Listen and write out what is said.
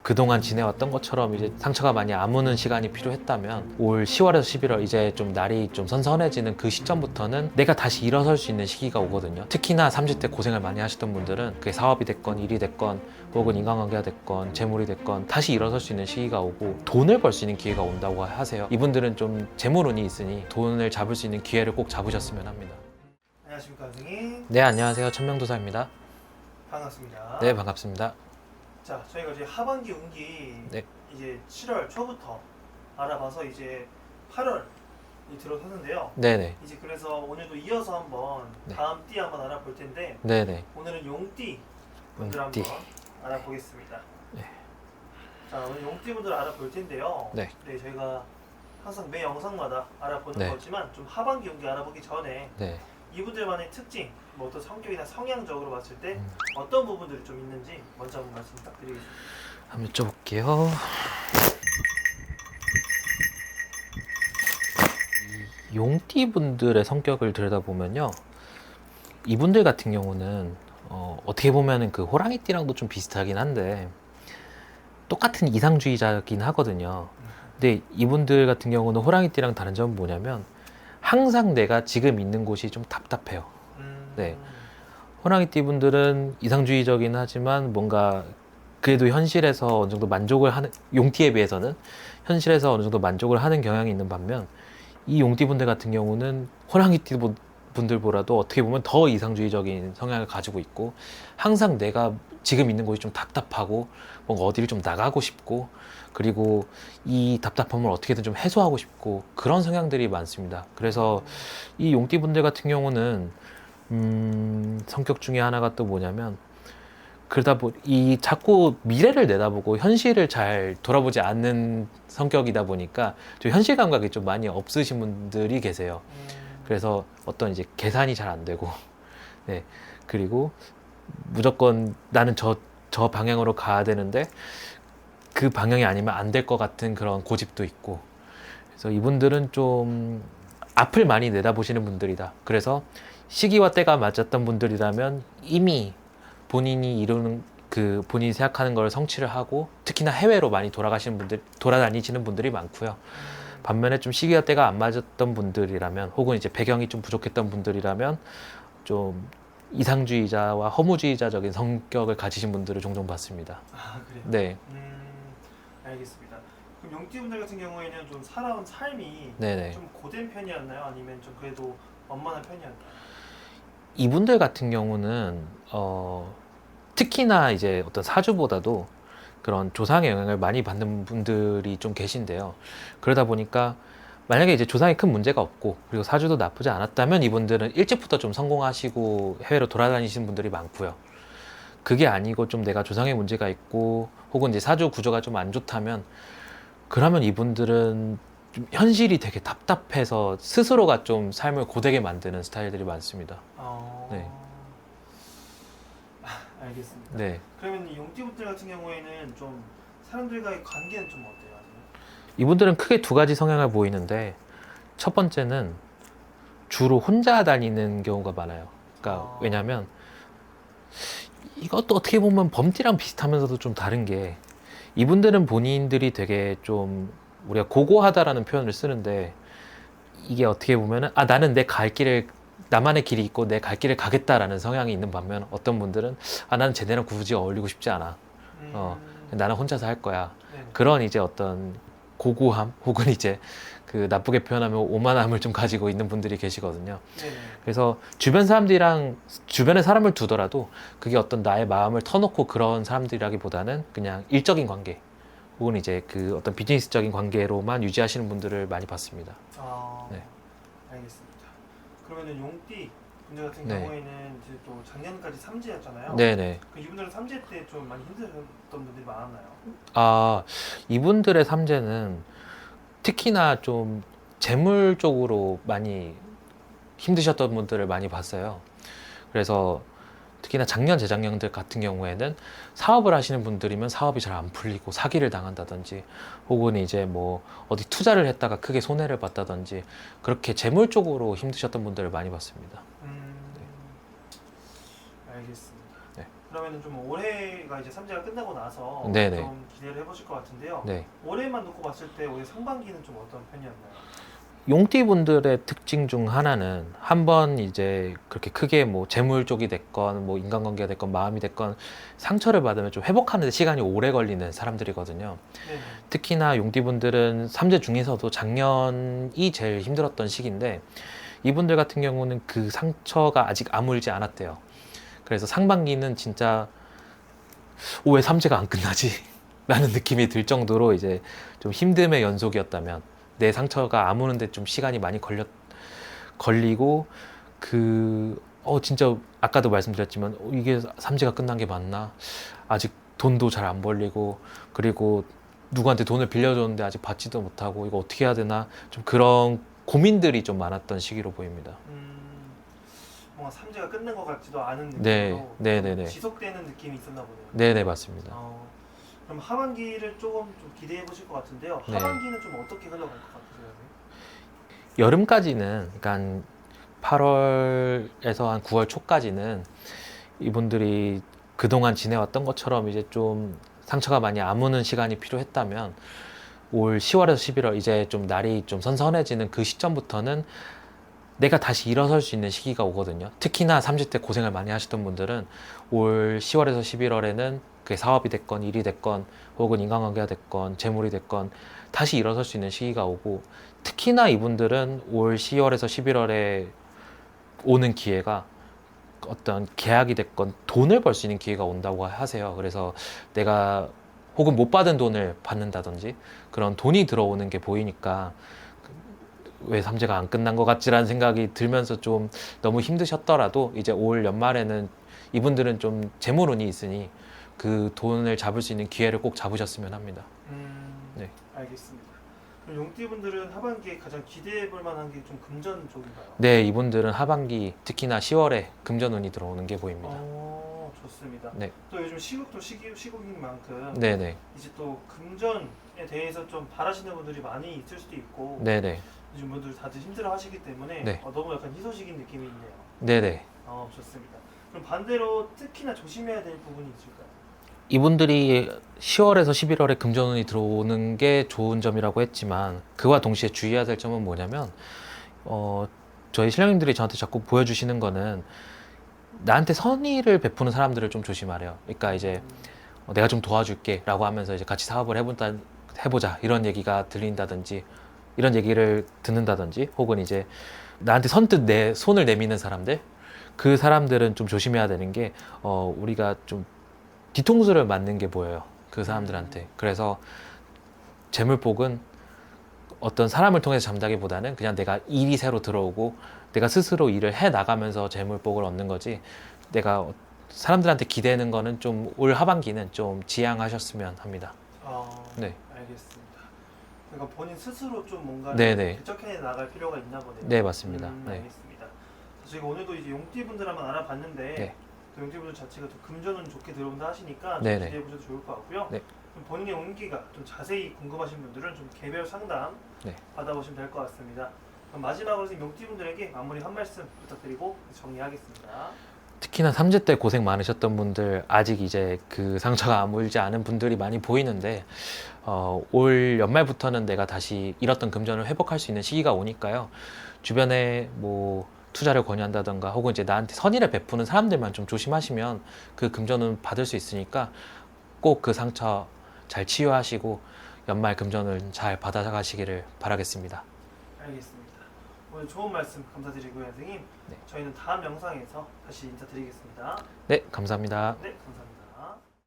그동안 지내왔던 것처럼 이제 상처가 많이 아무는 시간이 필요했다면 올 10월에서 11월 이제 좀 날이 좀 선선해지는 그 시점부터는 내가 다시 일어설 수 있는 시기가 오거든요. 특히나 30대 고생을 많이 하셨던 분들은 그게 사업이 됐건 일이 됐건 혹은 인간관계가 됐건 재물이 됐건 다시 일어설 수 있는 시기가 오고 돈을 벌 수 있는 기회가 온다고 하세요. 이분들은 좀 재물운이 있으니 돈을 잡을 수 있는 기회를 꼭 잡으셨으면 합니다. 안녕하십니까 선생님. 네, 안녕하세요. 천명도사입니다. 반갑습니다. 네, 반갑습니다. 자, 저희가 이제 하반기 운기 네. 이제 7월 초부터 알아봐서 이제 8월이 들어섰는데요. 네네. 이제 그래서 오늘도 이어서 한번 네. 다음 띠 한번 알아볼 텐데 네네. 오늘은 용띠 분들 용띠. 한번 알아보겠습니다. 네. 자, 오늘 용띠 분들 알아볼 텐데요. 네. 저희가 항상 매 영상마다 알아보는 네. 거지만 좀 하반기 운기 알아보기 전에 네. 이분들만의 특징, 뭐 어떤 성격이나 성향적으로 봤을 때 음. 어떤 부분들이 좀 있는지 먼저 한번 말씀 부탁드리겠습니다. 한번 여쭤볼게요. 이 용띠 분들의 성격을 들여다보면요, 이분들 같은 경우는 어떻게 보면은 그 호랑이띠랑도 좀 비슷하긴 한데 똑같은 이상주의자긴 하거든요. 근데 이분들 같은 경우는 호랑이띠랑 다른 점은 뭐냐면 항상 내가 지금 있는 곳이 좀 답답해요. 네. 호랑이띠 분들은 이상주의적이긴 하지만 뭔가 그래도 현실에서 어느 정도 만족을 하는, 용띠에 비해서는 현실에서 어느 정도 만족을 하는 경향이 있는 반면 이 용띠 분들 같은 경우는 호랑이띠 분들보다도 어떻게 보면 더 이상주의적인 성향을 가지고 있고 항상 내가 지금 있는 곳이 좀 답답하고 뭔가 어디를 좀 나가고 싶고 그리고 이 답답함을 어떻게든 좀 해소하고 싶고 그런 성향들이 많습니다. 그래서 이 용띠 분들 같은 경우는 성격 중에 하나가 또 뭐냐면 그러다 이 자꾸 미래를 내다보고 현실을 잘 돌아보지 않는 성격이다 보니까 좀 현실 감각이 좀 많이 없으신 분들이 계세요. 그래서 어떤 이제 계산이 잘 안 되고, 네. 그리고 무조건 나는 저 방향으로 가야 되는데 그 방향이 아니면 안 될 것 같은 그런 고집도 있고, 그래서 이분들은 좀 앞을 많이 내다보시는 분들이다. 그래서 시기와 때가 맞았던 분들이라면 이미 본인이 이루는 그 본인이 생각하는 걸 성취를 하고 특히나 해외로 많이 돌아다니시는 분들이 많고요. 반면에 좀 시기와 때가 안 맞았던 분들이라면 혹은 이제 배경이 좀 부족했던 분들이라면 좀 이상주의자와 허무주의자적인 성격을 가지신 분들을 종종 봤습니다. 아, 그래요? 네. 알겠습니다. 그럼 용띠분들 같은 경우에는 좀 살아온 삶이 네네. 좀 고된 편이었나요? 아니면 좀 그래도 원만한 편이었나요? 이분들 같은 경우는 특히나 이제 어떤 사주보다도 그런 조상의 영향을 많이 받는 분들이 좀 계신데요. 그러다 보니까 만약에 이제 조상에 큰 문제가 없고 그리고 사주도 나쁘지 않았다면 이분들은 일찍부터 좀 성공하시고 해외로 돌아다니시는 분들이 많고요. 그게 아니고 좀 내가 조상의 문제가 있고 혹은 이제 사주 구조가 좀 안 좋다면 그러면 이분들은 좀 현실이 되게 답답해서 스스로가 좀 삶을 고되게 만드는 스타일들이 많습니다. 네. 알겠습니다. 네. 그러면 이 용띠분들 같은 경우에는 좀 사람들과의 관계는 좀 어때요? 이분들은 크게 두 가지 성향을 보이는데 첫 번째는 주로 혼자 다니는 경우가 많아요. 그러니까 왜냐면 이것도 어떻게 보면 범띠랑 비슷하면서도 좀 다른 게 이분들은 본인들이 되게 좀 우리가 고고하다라는 표현을 쓰는데 이게 어떻게 보면은 나는 내 갈 길을 나만의 길이 있고 내 갈 길을 가겠다라는 성향이 있는 반면 어떤 분들은 나는 쟤네랑 굳이 어울리고 싶지 않아. 나는 혼자서 할 거야. 네네. 그런 이제 어떤 고고함 혹은 이제 그 나쁘게 표현하면 오만함을 좀 가지고 있는 분들이 계시거든요. 네네. 그래서 주변 사람들이랑 주변에 사람을 두더라도 그게 어떤 나의 마음을 터놓고 그런 사람들이라기보다는 그냥 일적인 관계 혹은 이제 그 어떤 비즈니스적인 관계로만 유지하시는 분들을 많이 봤습니다. 네. 알겠습니다. 그러면은 용띠 분들 같은 네. 경우에는 이제 또 작년까지 삼재였잖아요. 네네. 그 이분들은 삼재 때 좀 많이 힘드셨던 분들이 많았나요? 이분들의 삼재는 특히나 좀 재물 쪽으로 많이 힘드셨던 분들을 많이 봤어요. 그래서 특히나 작년, 재작년들 같은 경우에는 사업을 하시는 분들이면 사업이 잘 안 풀리고 사기를 당한다든지 혹은 이제 뭐 어디 투자를 했다가 크게 손해를 봤다든지 그렇게 재물 쪽으로 힘드셨던 분들을 많이 봤습니다. 알겠습니다. 네. 그러면은 좀 올해가 이제 삼재가 끝나고 나서 네네. 좀 기대를 해보실 것 같은데요. 네. 올해만 놓고 봤을 때 올해 상반기는 좀 어떤 편이었나요? 용띠 분들의 특징 중 하나는 한 번 이제 그렇게 크게 뭐 재물 쪽이 됐건 뭐 인간관계가 됐건 마음이 됐건 상처를 받으면 좀 회복하는 데 시간이 오래 걸리는 사람들이거든요. 네. 특히나 용띠 분들은 삼재 중에서도 작년이 제일 힘들었던 시기인데 이분들 같은 경우는 그 상처가 아직 아물지 않았대요. 그래서 상반기는 진짜 왜 삼재가 안 끝나지? 라는 느낌이 들 정도로 이제 좀 힘듦의 연속이었다면 내 상처가 아무는데 좀 시간이 많이 걸리고 진짜 아까도 말씀드렸지만 이게 삼재가 끝난 게 맞나? 아직 돈도 잘 안 벌리고 그리고 누구한테 돈을 빌려줬는데 아직 받지도 못하고 이거 어떻게 해야 되나? 좀 그런 고민들이 좀 많았던 시기로 보입니다. 뭔가 삼재가 끝난 것 같지도 않은 느낌으로 네, 네네네. 지속되는 느낌이 있었나 보네요. 네네, 맞습니다. 그럼 하반기를 조금 좀 기대해 보실 것 같은데요. 네. 하반기는 좀 어떻게 흘러갈 것 같으세요? 여름까지는, 그러니까 한 8월에서 한 9월 초까지는 이분들이 그동안 지내왔던 것처럼 이제 좀 상처가 많이 아무는 시간이 필요했다면 올 10월에서 11월 이제 좀 날이 좀 선선해지는 그 시점부터는 내가 다시 일어설 수 있는 시기가 오거든요. 특히나 30대 고생을 많이 하셨던 분들은 올 10월에서 11월에는 그게 사업이 됐건 일이 됐건 혹은 인간관계가 됐건 재물이 됐건 다시 일어설 수 있는 시기가 오고 특히나 이분들은 올 10월에서 11월에 오는 기회가 어떤 계약이 됐건 돈을 벌 수 있는 기회가 온다고 하세요. 그래서 내가 혹은 못 받은 돈을 받는다든지 그런 돈이 들어오는 게 보이니까 왜 삼재가 안 끝난 것 같지라는 생각이 들면서 좀 너무 힘드셨더라도 이제 올 연말에는 이분들은 좀 재물운이 있으니 그 돈을 잡을 수 있는 기회를 꼭 잡으셨으면 합니다. 네. 알겠습니다. 그럼 용띠분들은 하반기에 가장 기대해 볼 만한 게 좀 금전 쪽인가요? 네, 이분들은 하반기 특히나 10월에 금전운이 들어오는 게 보입니다. 좋습니다. 네. 또 요즘 시국도 시국인 만큼 네네. 이제 또 금전에 대해서 좀 바라시는 분들이 많이 있을 수도 있고 네네. 요즘 분들 다들 힘들어 하시기 때문에 네. 너무 약간 희소식인 느낌이 있네요. 네네. 좋습니다. 그럼 반대로 특히나 조심해야 될 부분이 있을까요? 이분들이 10월에서 11월에 금전운이 들어오는 게 좋은 점이라고 했지만 그와 동시에 주의해야 될 점은 뭐냐면 저희 신령님들이 저한테 자꾸 보여주시는 거는 나한테 선의를 베푸는 사람들을 좀 조심하래요. 그러니까 이제 내가 좀 도와줄게 라고 하면서 이제 같이 사업을 해보자 이런 얘기가 들린다든지 이런 얘기를 듣는다든지 혹은 이제 나한테 선뜻 내 손을 내미는 사람들 그 사람들은 좀 조심해야 되는 게 우리가 좀 뒤통수를 맞는 게 보여요. 그 사람들한테. 그래서 재물복은 어떤 사람을 통해서 잠다기보다는 그냥 내가 일이 새로 들어오고 내가 스스로 일을 해 나가면서 재물복을 얻는 거지 내가 사람들한테 기대는 거는 좀 올 하반기는 좀 지양하셨으면 합니다. 네. 알겠습니다. 그러니까 본인 스스로 좀 뭔가 네네. 개척해 나갈 필요가 있나 보네요. 네, 맞습니다. 네. 알겠습니다. 저희가 오늘도 이제 용띠분들 한번 알아봤는데 네. 또 용띠분들 자체가 또 금전은 좋게 들어온다 하시니까 좀 네네. 기대해 보셔도 좋을 것 같고요. 네. 좀 본인의 운기가 좀 자세히 궁금하신 분들은 좀 개별 상담 네. 받아보시면 될 것 같습니다. 그럼 마지막으로 용띠분들에게 마무리 한 말씀 부탁드리고 정리하겠습니다. 특히나 삼재 때 고생 많으셨던 분들 아직 이제 그 상처가 아물지 않은 분들이 많이 보이는데 올 연말부터는 내가 다시 잃었던 금전을 회복할 수 있는 시기가 오니까요. 주변에 뭐 투자를 권유한다던가 혹은 이제 나한테 선의를 베푸는 사람들만 좀 조심하시면 그 금전은 받을 수 있으니까 꼭 그 상처 잘 치유하시고 연말 금전을 잘 받아가시기를 바라겠습니다. 알겠습니다. 오늘 좋은 말씀 감사드리고요, 선생님. 네. 저희는 다음 영상에서 다시 인사드리겠습니다. 네, 감사합니다. 네, 감사합니다.